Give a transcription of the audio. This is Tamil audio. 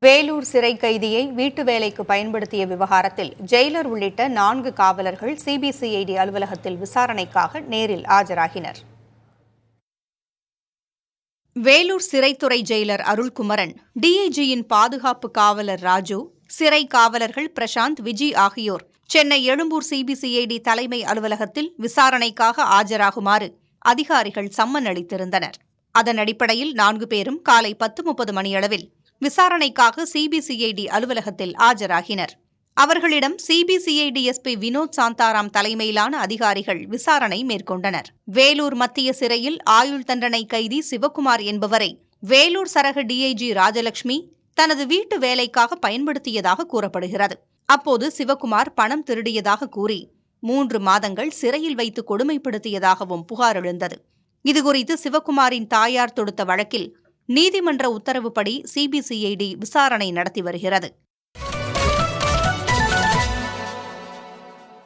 வேலூர் சிறை கைதியை வீட்டு வேலைக்கு பயன்படுத்திய விவகாரத்தில் ஜெயிலர் உள்ளிட்ட 4 காவலர்கள் சிபிசிஐடி அலுவலகத்தில் விசாரணைக்காக நேரில் ஆஜராகினர். வேலூர் சிறைத்துறை ஜெயிலர் அருள்குமரன், டிஐஜியின் பாதுகாப்பு காவலர் ராஜு, சிறை காவலர்கள் பிரசாந்த், விஜி ஆகியோர் சென்னை எழும்பூர் சிபிசிஐடி தலைமை அலுவலகத்தில் விசாரணைக்காக ஆஜராகுமாறு அதிகாரிகள் சம்மன் அளித்திருந்தனர். அதன் அடிப்படையில் 4 பேரும் காலை 10:30 மணியளவில் விசாரணைக்காக சிபிசிஐடி அலுவலகத்தில் ஆஜராகினர். அவர்களிடம் சிபிசிஐடி எஸ்பி வினோத் சாந்தாராம் தலைமையிலான அதிகாரிகள் விசாரணை மேற்கொண்டனர். வேலூர் மத்திய சிறையில் ஆயுள் தண்டனை கைதி சிவக்குமார் என்பவரை வேலூர் சரக டிஐஜி ராஜலட்சுமி தனது வீட்டு வேலைக்காக பயன்படுத்தியதாக கூறப்படுகிறது. அப்போது சிவக்குமார் பணம் திருடியதாக கூறி 3 மாதங்கள் சிறையில் வைத்து கொடுமைப்படுத்தியதாகவும் புகார் எழுந்தது. இதுகுறித்து சிவக்குமாரின் தாயார் தொடுத்த வழக்கில் நீதிமன்ற உத்தரவுப்படி சிபிசிஐடி விசாரணை நடத்தி வருகிறது.